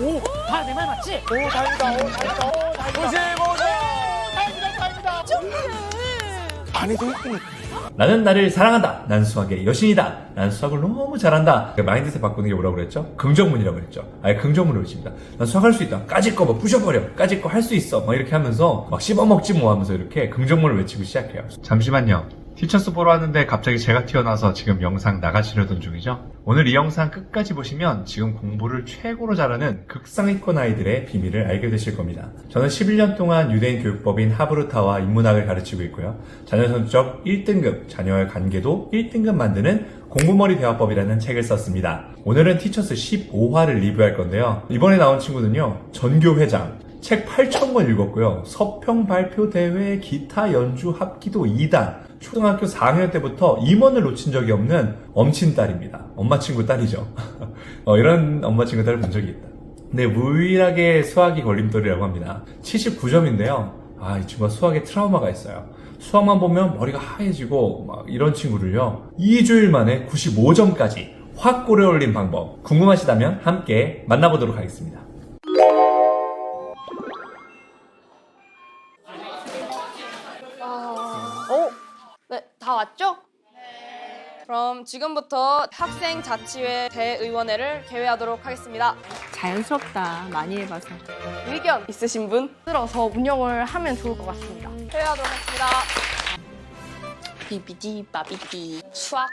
오, 다 내 말 맞지? 오, 다행이다. 오, 다행이다. 오, 다행이다. 95점! 다행이다, 다행이다. 안 해도 1등이다. 나는 나를 사랑한다. 난 수학의 여신이다. 난 수학을 너무 잘한다. 마인드셋 바꾸는 게 뭐라고 그랬죠? 긍정문이라고 그랬죠. 아예 긍정문을 외칩니다. 난 수학할 수 있다. 까짓 거 뭐 부셔버려. 까짓 거 할 수 있어. 막 이렇게 하면서 막 씹어먹지 뭐 하면서 이렇게 긍정문을 외치고 시작해요. 잠시만요. 티처스 보러 왔는데 갑자기 제가 튀어나와서 지금 영상 나가시려던 중이죠. 오늘 이 영상 끝까지 보시면 지금 공부를 최고로 잘하는 극상위권 아이들의 비밀을 알게 되실 겁니다. 저는 11년 동안 유대인 교육법인 하브르타와 인문학을 가르치고 있고요. 자녀 성적 1등급, 자녀와의 관계도 1등급 만드는 공부머리 대화법이라는 책을 썼습니다. 오늘은 티처스 15화를 리뷰할 건데요. 이번에 나온 친구는요, 전교회장, 책 8,000권 읽었고요. 서평 발표 대회, 기타 연주 합기도 2단, 초등학교 4학년 때부터 임원을 놓친 적이 없는 엄친딸입니다. 엄마 친구 딸이죠. 이런 엄마 친구 딸을 본 적이 있다. 네, 무일하게 수학이 걸림돌이라고 합니다. 79점인데요. 이 친구가 수학에 트라우마가 있어요. 수학만 보면 머리가 하얘지고 막 이런 친구를요, 2주일 만에 95점까지 확 꼬려올린 방법 궁금하시다면 함께 만나보도록 하겠습니다. 네, 다 왔죠? 네. 그럼 지금부터 학생자치회 대의원회를 개회하도록 하겠습니다. 자연스럽다. 많이 해봐서. 의견 있으신 분? 들어서 운영을 하면 좋을 것 같습니다. 개회하도록 하겠습니다. 비비디 바비디 수학.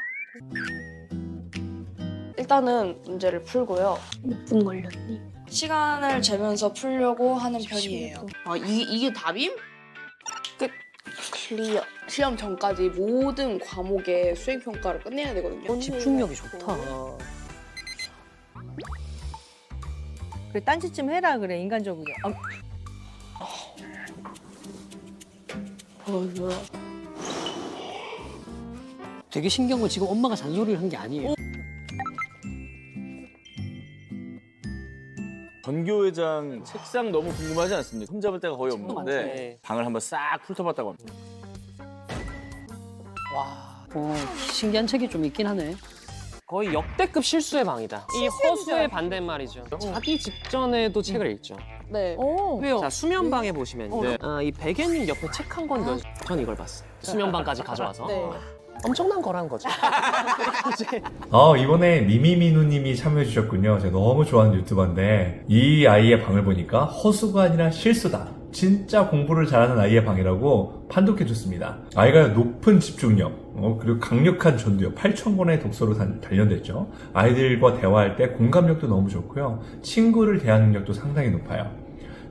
일단은 문제를 풀고요. 몇 분 걸렸니? 시간을 재면서 풀려고 하는 편이에요. 이게 답임? 클리어. 시험 전까지 모든 과목의 수행평가를 끝내야 되거든요. 집중력이 좋다. 그래, 딴짓좀 해라, 그래, 인간적으로. 되게 신기한 건 지금 엄마가 잔소리를 한 게 아니에요. 전교회장 책상 너무 궁금하지 않습니까? 흠잡을 데가 거의 없는데 많지. 방을 한번 싹 훑어봤다고 합니다. 신기한 책이 좀 있긴 하네. 거의 역대급 실수의 방이다. 이 허수의 반대말이죠. 자기 직전에도 책을 읽죠. 네. 왜요? 자, 수면방에 보시면요. 이 베개님 옆에 책 한 권 넣어. 전 이걸 봤어요. 수면방까지 가져와서. 네. 엄청난 거란 거죠. 이번에 미미미누님이 참여해주셨군요. 제가 너무 좋아하는 유튜버인데 이 아이의 방을 보니까 허수가 아니라 실수다. 진짜 공부를 잘하는 아이의 방이라고 판독해줬습니다. 아이가 높은 집중력, 그리고 강력한 전두엽, 8,000권의 독서로 단련됐죠. 아이들과 대화할 때 공감력도 너무 좋고요. 친구를 대하는 능력도 상당히 높아요.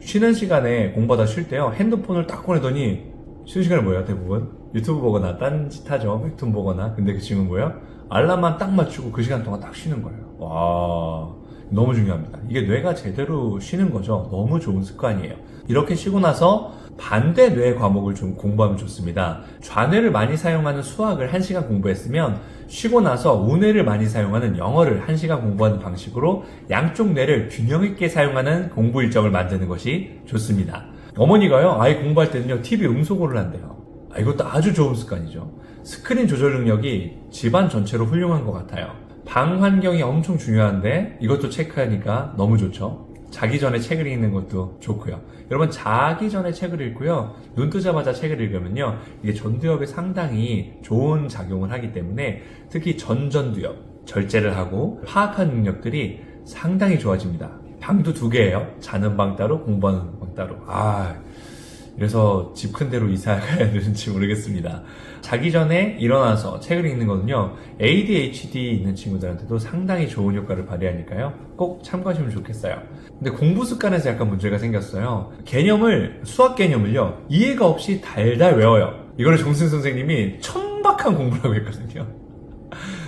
쉬는 시간에 공부하다 쉴 때요, 핸드폰을 딱 꺼내더니 쉬는 시간에 뭐예요? 대부분 유튜브 보거나 딴짓 하죠. 웹툰 보거나. 근데 그 친구는 뭐예요? 알람만 딱 맞추고 그 시간 동안 딱 쉬는 거예요. 와, 너무 중요합니다. 이게 뇌가 제대로 쉬는 거죠. 너무 좋은 습관이에요. 이렇게 쉬고 나서 반대 뇌 과목을 좀 공부하면 좋습니다. 좌뇌를 많이 사용하는 수학을 1시간 공부했으면 쉬고 나서 우뇌를 많이 사용하는 영어를 1시간 공부하는 방식으로 양쪽 뇌를 균형 있게 사용하는 공부 일정을 만드는 것이 좋습니다. 어머니가요, 아이 공부할 때는요, TV 음소거를 한대요. 이것도 아주 좋은 습관이죠. 스크린 조절 능력이 집안 전체로 훌륭한 것 같아요. 방 환경이 엄청 중요한데 이것도 체크하니까 너무 좋죠. 자기 전에 책을 읽는 것도 좋고요. 여러분, 자기 전에 책을 읽고요, 눈 뜨자마자 책을 읽으면요, 이게 전두엽에 상당히 좋은 작용을 하기 때문에 특히 전전두엽, 절제를 하고 파악하는 능력들이 상당히 좋아집니다. 방도 2개예요. 자는 방 따로, 공부하는 방 따로. 그래서 집 큰 데로 이사 가야 되는지 모르겠습니다. 자기 전에 일어나서 책을 읽는 거는요, ADHD 있는 친구들한테도 상당히 좋은 효과를 발휘하니까요, 꼭 참고하시면 좋겠어요. 근데 공부 습관에서 약간 문제가 생겼어요. 수학 개념을요, 이해가 없이 달달 외워요. 이거를 정승 선생님이 천박한 공부라고 했거든요.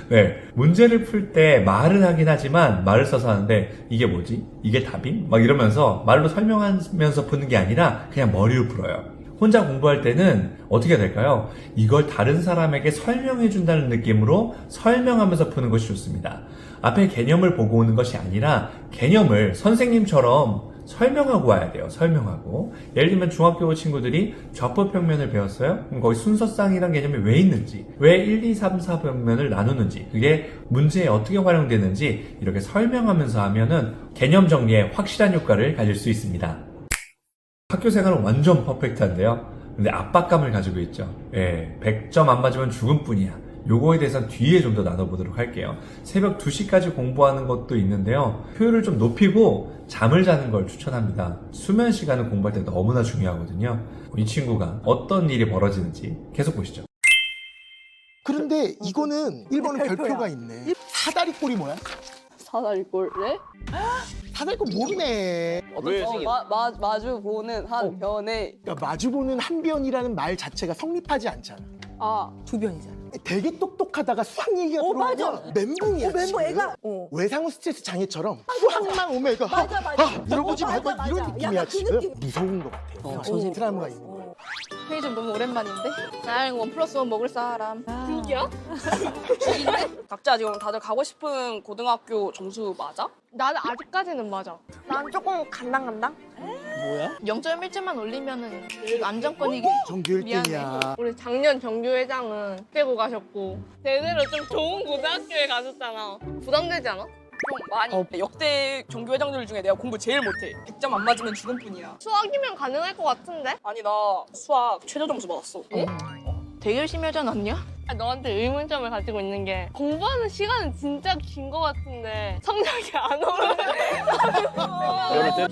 네, 문제를 풀 때 말은 하긴 하지만 말을 써서 하는데 이게 뭐지? 이게 답임? 막 이러면서 말로 설명하면서 푸는 게 아니라 그냥 머리로 풀어요. 혼자 공부할 때는 어떻게 해야 될까요? 이걸 다른 사람에게 설명해 준다는 느낌으로 설명하면서 푸는 것이 좋습니다. 앞에 개념을 보고 오는 것이 아니라 개념을 선생님처럼 설명하고 와야 돼요. 설명하고. 예를 들면 중학교 친구들이 좌표평면을 배웠어요? 그럼 거기 순서쌍이란 개념이 왜 있는지, 왜 1, 2, 3, 4평면을 나누는지, 그게 문제에 어떻게 활용되는지 이렇게 설명하면서 하면은 개념 정리에 확실한 효과를 가질 수 있습니다. 학교 생활은 완전 퍼펙트한데요. 근데 압박감을 가지고 있죠. 예, 100점 안 맞으면 죽을 뿐이야. 요거에 대해서는 뒤에 좀 더 나눠보도록 할게요. 새벽 2시까지 공부하는 것도 있는데요. 효율을 좀 높이고 잠을 자는 걸 추천합니다. 수면 시간은 공부할 때 너무나 중요하거든요. 이 친구가 어떤 일이 벌어지는지 계속 보시죠. 그런데 이거는 1번은 별표가 있네. 사다리꼴이 뭐야? 사다리꼴, 네? 사다리꼴 모르네. 왜 생긴? 마주 보는 한 변에. 그러니까 마주보는 한 변이라는 말 자체가 성립하지 않잖아. 아, 두 변이잖아. 되게 똑똑하다가 수학 얘기가 들어오면 멘붕이야. 멤버 지금. 애가 외상후 스트레스 장애처럼 수학만 오면 애가 맞아. 물어보지 말고 맞아. 이런 느낌이야 약간 그 지금. 느낌. 무서운 것 같아요. 선생님. 트라우마가 있는 거야. 편의점 너무 오랜만인데? 나랑 1+1 먹을 사람. 죽이야? 죽인데? 각자 지금 다들 가고 싶은 고등학교 점수 맞아? 나는 아직까지는 맞아. 난 조금 간당간당? 뭐야? 0.1점만 올리면은 안정권이기. 정규 1등이야. 우리 작년 정규회장은 빼고 가셨고 제대로 좀 좋은 고등학교에 가셨잖아. 부담되지 않아? 좀 많이. 역대 정규회장들 중에 내가 공부 제일 못해. 100점 안 맞으면 죽을 뿐이야. 수학이면 가능할 것 같은데? 아니 나 수학 최저 점수 받았어. 되게 열심히 하지 않았냐? 너한테 의문점을 가지고 있는 게 공부하는 시간은 진짜 긴 것 같은데 성적이 안 오르네.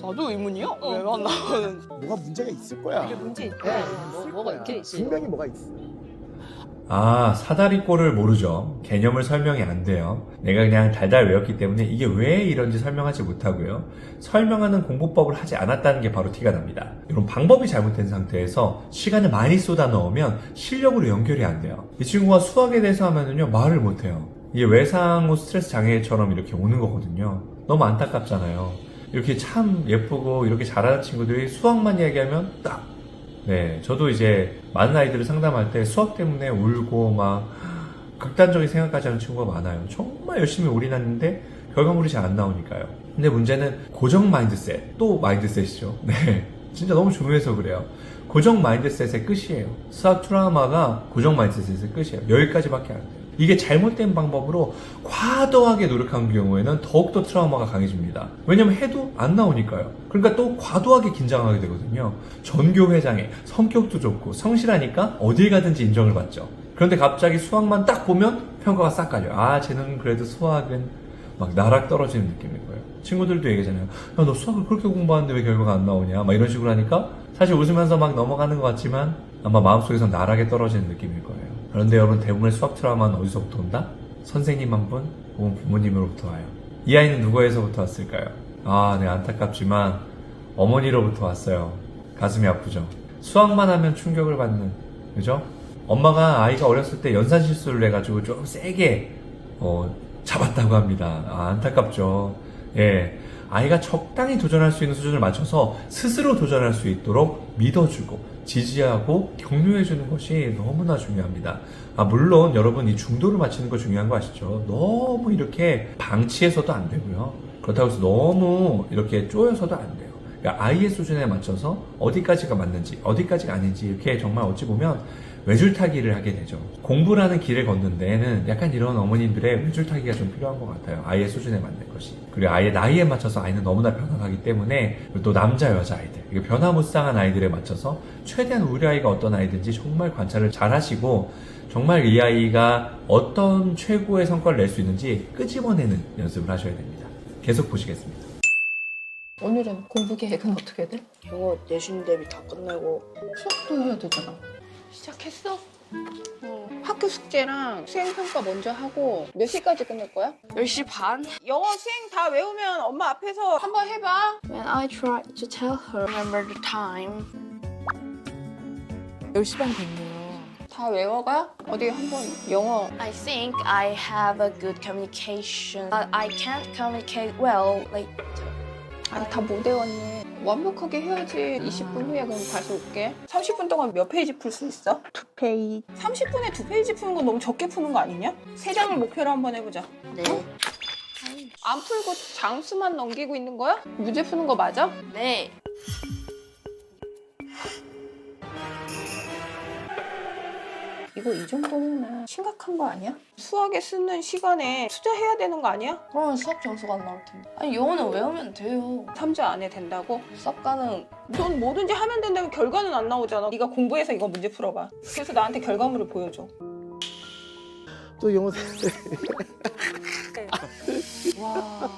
나도 의문이야? 왜 안 나오는지. 뭐가 문제가 있을 거야. 문제 있다. 있을 뭐가 거야. 있긴 있지. 분명히 뭐가 있어. 아, 사다리꼴을 모르죠. 개념을 설명이 안 돼요. 내가 그냥 달달 외웠기 때문에 이게 왜 이런지 설명하지 못하고요. 설명하는 공부법을 하지 않았다는 게 바로 티가 납니다. 이런 방법이 잘못된 상태에서 시간을 많이 쏟아 넣으면 실력으로 연결이 안 돼요. 이 친구가 수학에 대해서 하면은요, 말을 못 해요. 이게 외상 후 스트레스 장애처럼 이렇게 오는 거거든요. 너무 안타깝잖아요. 이렇게 참 예쁘고 이렇게 잘하는 친구들이 수학만 이야기하면 딱 네, 저도 이제 많은 아이들을 상담할 때 수학 때문에 울고 막 극단적인 생각까지 하는 친구가 많아요. 정말 열심히 올인했는데 결과물이 잘 안 나오니까요. 근데 문제는 고정 마인드셋, 또 마인드셋이죠. 네, 진짜 너무 중요해서 그래요. 고정 마인드셋의 끝이에요. 수학 트라우마가 고정 마인드셋의 끝이에요. 여기까지밖에 안 돼요. 이게 잘못된 방법으로 과도하게 노력한 경우에는 더욱더 트라우마가 강해집니다. 왜냐면 해도 안 나오니까요. 그러니까 또 과도하게 긴장하게 되거든요. 전교회장에 성격도 좋고 성실하니까 어딜 가든지 인정을 받죠. 그런데 갑자기 수학만 딱 보면 평가가 싹 깔려요. 아, 쟤는 그래도 수학은 막 나락 떨어지는 느낌인 거예요. 친구들도 얘기하잖아요. 야, 너 수학을 그렇게 공부하는데 왜 결과가 안 나오냐? 막 이런 식으로 하니까 사실 웃으면서 막 넘어가는 것 같지만 아마 마음속에서 나락에 떨어지는 느낌일 거예요. 그런데 여러분, 대부분의 수학 트라우마는 어디서부터 온다? 선생님 한 분, 혹은 부모님으로부터 와요. 이 아이는 누구에서부터 왔을까요? 아, 네, 안타깝지만 어머니로부터 왔어요. 가슴이 아프죠. 수학만 하면 충격을 받는, 그죠? 엄마가 아이가 어렸을 때 연산 실수를 해가지고 좀 세게 잡았다고 합니다. 아, 안타깝죠. 예, 아이가 적당히 도전할 수 있는 수준을 맞춰서 스스로 도전할 수 있도록 믿어주고 지지하고 격려해주는 것이 너무나 중요합니다. 아, 물론 여러분, 이 중도를 맞추는 거 중요한 거 아시죠? 너무 이렇게 방치해서도 안 되고요. 그렇다고 해서 너무 이렇게 쪼여서도 안 돼요. 그러니까 아이의 수준에 맞춰서 어디까지가 맞는지 어디까지가 아닌지 이렇게 정말 어찌 보면 외줄타기를 하게 되죠. 공부라는 길을 걷는 데에는 약간 이런 어머님들의 외줄타기가 좀 필요한 것 같아요. 아이의 수준에 맞는 것이. 그리고 아이의 나이에 맞춰서 아이는 너무나 변화하기 때문에, 그리고 또 남자, 여자 아이들, 이게 변화무쌍한 아이들에 맞춰서 최대한 우리 아이가 어떤 아이든지 정말 관찰을 잘 하시고, 정말 이 아이가 어떤 최고의 성과를 낼 수 있는지 끄집어내는 연습을 하셔야 됩니다. 계속 보시겠습니다. 오늘은 공부 계획은 어떻게 돼? 영어 내신 대비 다 끝내고. 수업도 해야 되잖아. 시작했어? 학교 숙제랑 수행평가 먼저 하고 몇 시까지 끝낼 거야? 10시 반? 영어 수행 다 외우면 엄마 앞에서 한번 해봐. When I tried to tell her Remember the time. 10시 반 됐네요. 다 외워가? 어디 한번 영어. I think I have a good communication but I can't communicate well later. 아니, 다 못 외웠네. 완벽하게 해야지. 20분 후에 그럼 다시 올게. 30분 동안 몇 페이지 풀 수 있어? 2페이지. 30분에 2페이지 푸는 건 너무 적게 푸는 거 아니냐? 3장을 목표로 한번 해보자. 네. 안 풀고 장수만 넘기고 있는 거야? 문제 푸는 거 맞아? 네. 이거 이 정도면 심각한 거 아니야? 수학에 쓰는 시간에 투자해야 되는 거 아니야? 그러면 수학 점수가 안 나올 텐데. 아니 영어는 외우면 돼요. 3주 안에 된다고? 수학 가능. 넌 뭐든지 하면 된다면 결과는 안 나오잖아. 네가 공부해서 이거 문제 풀어봐. 그래서 나한테 결과물을 보여줘. 또 영어 선생. 와.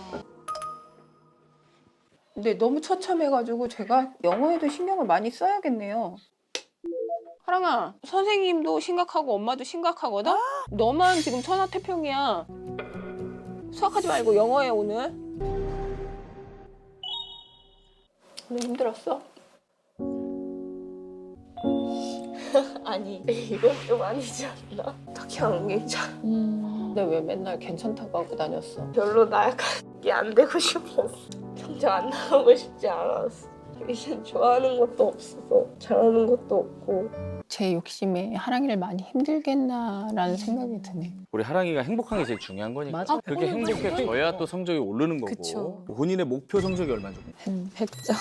근데 너무 처참해가지고 제가 영어에도 신경을 많이 써야겠네요. 하랑아, 선생님도 심각하고 엄마도 심각하거든? 너만 지금 천하태평이야. 수학하지 말고 영어해 오늘. 오늘 힘들었어? 아니 이건 좀 아니지 않나? 딱히 안 괜찮아. 근데 왜 맨날 괜찮다고 하고 다녔어? 별로 나약하게 안 되고 싶었어. 평생 안 나가고 싶지 않았어. 이젠 좋아하는 것도 없어서 잘하는 것도 없고. 제 욕심에 하랑이를 많이 힘들겠나라는 생각이 드네. 우리 하랑이가 행복한 게 제일 중요한 거니까. 맞아. 그렇게 행복해져야 또 성적이 오르는 거고. 그쵸. 본인의 목표 성적이 얼마죠? 한 100점.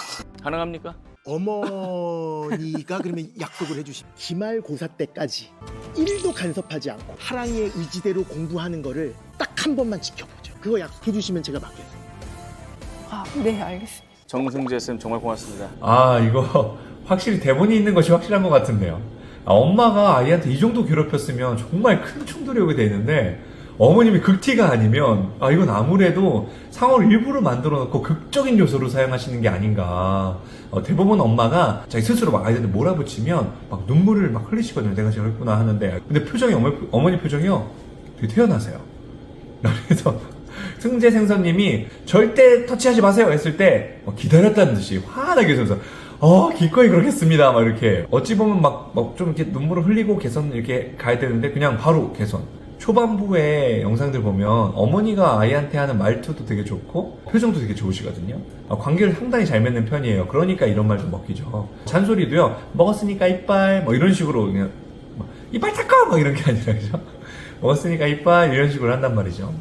가능합니까? 어머니가 그러면 약속을 해주십. 기말고사 때까지 1도 간섭하지 않고 하랑이의 의지대로 공부하는 거를 딱 한 번만 지켜보죠. 그거 약속해 주시면 제가 맡겠습니다. 아, 네, 알겠습니다. 정승재 쌤 정말 고맙습니다. 아, 이거 확실히 대본이 있는 것이 확실한 것 같은데요. 아, 엄마가 아이한테 이 정도 괴롭혔으면 정말 큰 충돌이 오게 돼 있는데 어머님이 극티가 아니면 이건 아무래도 상황을 일부러 만들어 놓고 극적인 요소로 사용하시는 게 아닌가. 대부분 엄마가 자기 스스로 막 아이들한테 몰아붙이면 막 눈물을 막 흘리시거든요. 내가 저랬구나 하는데 근데 표정이 어머니 표정이요 되게 태연하세요. 그래서 승재 생선님이 절대 터치하지 마세요 했을 때 기다렸다는 듯이 환하게 웃으면서 기꺼이 그렇겠습니다 막 이렇게 어찌 보면 막 좀 이렇게 눈물을 흘리고 개선 이렇게 가야 되는데 그냥 바로 개선. 초반부의 영상들 보면 어머니가 아이한테 하는 말투도 되게 좋고 표정도 되게 좋으시거든요. 관계를 상당히 잘 맺는 편이에요. 그러니까 이런 말도 먹히죠. 잔소리도요. 먹었으니까 이빨 뭐 이런 식으로 그냥 이빨 닦아 막 이런 게 아니라 그죠? 먹었으니까 이빨 이런 식으로 한단 말이죠.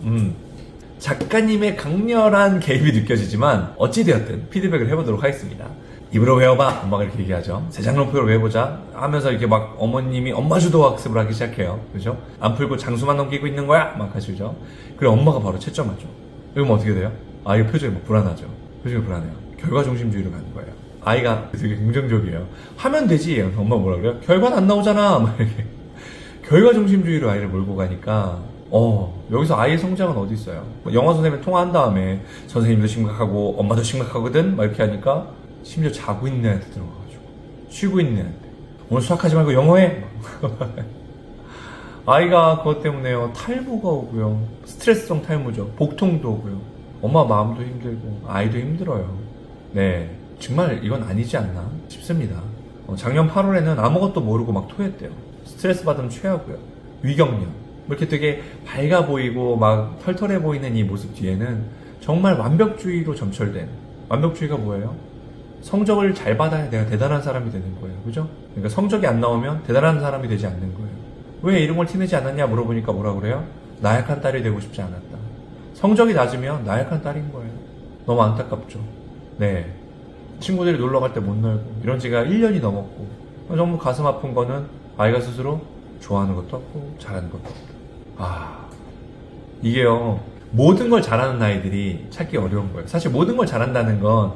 작가님의 강렬한 개입이 느껴지지만 어찌되었든 피드백을 해보도록 하겠습니다. 입으로 외워봐 엄마가 이렇게 얘기하죠. 세장론표를 외워보자 하면서 이렇게 막 어머님이 엄마 주도 학습을 하기 시작해요. 그죠? 안 풀고 장수만 넘기고 있는 거야 막 하시죠. 그리고 엄마가 바로 채점하죠. 이러면 어떻게 돼요? 아이가 표정이 막 불안하죠. 표정이 불안해요. 결과 중심주의로 가는 거예요. 아이가 되게 긍정적이에요. 하면 되지. 엄마가 뭐라 그래요? 결과는 안 나오잖아 막 이렇게 결과 중심주의로 아이를 몰고 가니까 여기서 아이의 성장은 어디 있어요? 영어 선생님을 통화한 다음에 선생님도 심각하고 엄마도 심각하거든 막 이렇게 하니까 심지어 자고 있는 애한테 들어가가지고 쉬고 있는 애한테 오늘 수학하지 말고 영어해 아이가 그것 때문에요 탈모가 오고요 스트레스성 탈모죠 복통도 오고요 엄마 마음도 힘들고 아이도 힘들어요. 네 정말 이건 아니지 않나 싶습니다. 작년 8월에는 아무것도 모르고 막 토했대요. 스트레스 받으면 취하고요 위경련 이렇게 되게 밝아 보이고 막 털털해 보이는 이 모습 뒤에는 정말 완벽주의로 점철된 완벽주의가 뭐예요? 성적을 잘 받아야 내가 대단한 사람이 되는 거예요. 그죠? 그러니까 성적이 안 나오면 대단한 사람이 되지 않는 거예요. 왜 이런 걸 티내지 않았냐 물어보니까 뭐라 그래요? 나약한 딸이 되고 싶지 않았다. 성적이 낮으면 나약한 딸인 거예요. 너무 안타깝죠. 네. 친구들이 놀러 갈 때 못 놀고 이런 지가 1년이 넘었고 너무 가슴 아픈 거는 아이가 스스로 좋아하는 것도 없고 잘하는 것도 없고 이게요 모든 걸 잘하는 아이들이 찾기 어려운 거예요. 사실 모든 걸 잘한다는 건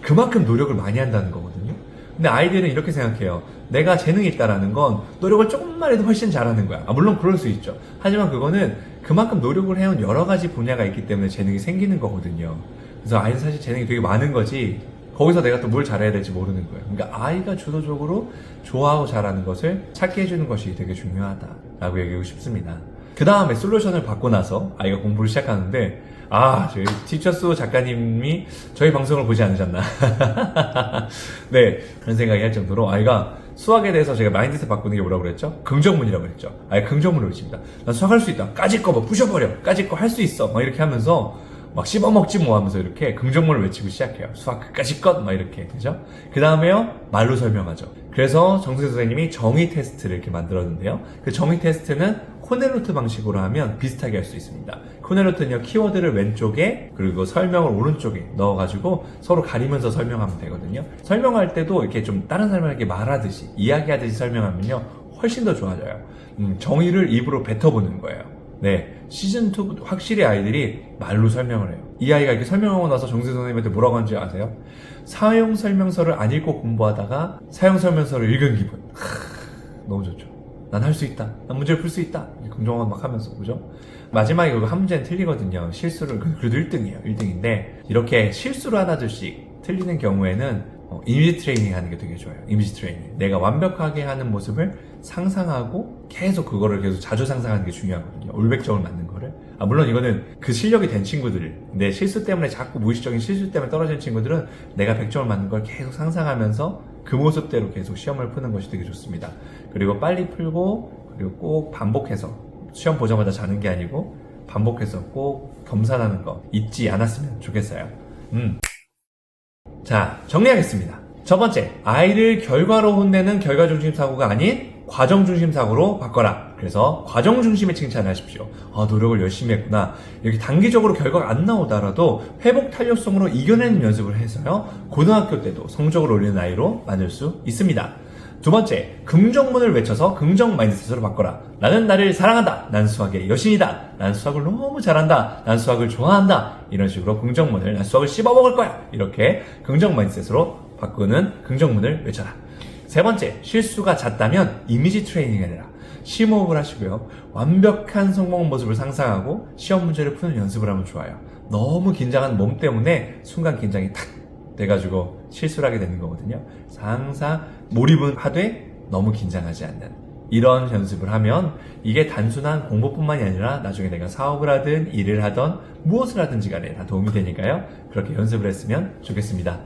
그만큼 노력을 많이 한다는 거거든요. 근데 아이들은 이렇게 생각해요. 내가 재능이 있다라는 건 노력을 조금만 해도 훨씬 잘하는 거야. 물론 그럴 수 있죠. 하지만 그거는 그만큼 노력을 해온 여러 가지 분야가 있기 때문에 재능이 생기는 거거든요. 그래서 아이는 사실 재능이 되게 많은 거지 거기서 내가 또 뭘 잘해야 될지 모르는 거예요. 그러니까 아이가 주도적으로 좋아하고 잘하는 것을 찾게 해주는 것이 되게 중요하다라고 얘기하고 싶습니다. 그 다음에 솔루션을 받고 나서 아이가 공부를 시작하는데 저희 티처스 작가님이 저희 방송을 보지 않으셨나 네 그런 생각이 할 정도로 아이가 수학에 대해서 제가 마인드셋 바꾸는 게 뭐라고 그랬죠? 긍정문이라고 그랬죠. 아예 긍정문을 외칩니다. 난 수학할 수 있다. 까짓 거 뭐 부셔버려. 까짓 거 할 수 있어. 막 이렇게 하면서 막 씹어먹지 뭐 하면서 이렇게 긍정문을 외치고 시작해요. 수학 끝까지 것 막 이렇게 그죠? 그 다음에요 말로 설명하죠. 그래서 정승재 선생님이 정의 테스트를 이렇게 만들었는데요. 그 정의 테스트는 코넬로트 방식으로 하면 비슷하게 할 수 있습니다. 코넬로트는요, 키워드를 왼쪽에 그리고 설명을 오른쪽에 넣어가지고 서로 가리면서 설명하면 되거든요. 설명할 때도 이렇게 좀 다른 사람에게 말하듯이 이야기하듯이 설명하면요 훨씬 더 좋아져요. 정의를 입으로 뱉어보는 거예요. 네, 시즌2 확실히 아이들이 말로 설명을 해요. 이 아이가 이렇게 설명하고 나서 정세 선생님한테 뭐라고 하는지 아세요? 사용 설명서를 안 읽고 공부하다가 사용 설명서를 읽은 기분. 너무 좋죠. 난 할 수 있다. 난 문제를 풀 수 있다. 긍정만 막 하면서, 그죠? 마지막에 그거 한 문제는 틀리거든요. 실수를, 그래도 1등이에요. 1등인데, 이렇게 실수를 하나둘씩 틀리는 경우에는 이미지 트레이닝 하는 게 되게 좋아요. 이미지 트레이닝. 내가 완벽하게 하는 모습을 상상하고 계속 그거를 계속 자주 상상하는 게 중요하거든요. 올백정을 맞는 거를. 물론 이거는 그 실력이 된 친구들, 내 실수 때문에 자꾸 무의식적인 실수 때문에 떨어진 친구들은 내가 100점을 맞는 걸 계속 상상하면서 그 모습대로 계속 시험을 푸는 것이 되게 좋습니다. 그리고 빨리 풀고, 그리고 꼭 반복해서 시험 보자마자 자는 게 아니고 반복해서 꼭 검사하는 거 잊지 않았으면 좋겠어요. 자, 정리하겠습니다. 첫 번째, 아이를 결과로 혼내는 결과 중심 사고가 아닌 과정 중심 사고로 바꿔라. 그래서 과정 중심의 칭찬을 하십시오. 노력을 열심히 했구나. 이렇게 단기적으로 결과가 안 나오더라도 회복 탄력성으로 이겨내는 연습을 해서요, 고등학교 때도 성적을 올리는 아이로 만들 수 있습니다. 두 번째, 긍정문을 외쳐서 긍정 마인드셋으로 바꿔라. 나는 나를 사랑한다. 난 수학의 여신이다. 난 수학을 너무 잘한다. 난 수학을 좋아한다. 이런 식으로 긍정문을, 난 수학을 씹어먹을 거야. 이렇게 긍정 마인드셋으로 바꾸는 긍정문을 외쳐라. 세 번째, 실수가 잦다면 이미지 트레이닝을 해라. 심호흡을 하시고요, 완벽한 성공 모습을 상상하고 시험 문제를 푸는 연습을 하면 좋아요. 너무 긴장한 몸 때문에 순간 긴장이 탁 돼가지고 실수를 하게 되는 거거든요. 항상 몰입은 하되 너무 긴장하지 않는 이런 연습을 하면 이게 단순한 공부뿐만이 아니라 나중에 내가 사업을 하든 일을 하든 무엇을 하든지 간에 다 도움이 되니까요. 그렇게 연습을 했으면 좋겠습니다.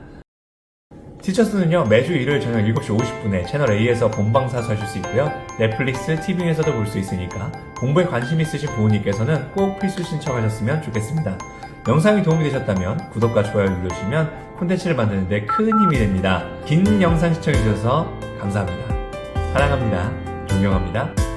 티처스는요, 매주 일요일 저녁 7시 50분에 채널 A에서 본방사수 하실 수 있고요, 넷플릭스, TV에서도 볼 수 있으니까 공부에 관심 있으신 부모님께서는 꼭 필수 신청하셨으면 좋겠습니다. 영상이 도움이 되셨다면 구독과 좋아요 눌러주시면 콘텐츠를 만드는 데 큰 힘이 됩니다. 긴 영상 시청해주셔서 감사합니다. 사랑합니다. 존경합니다.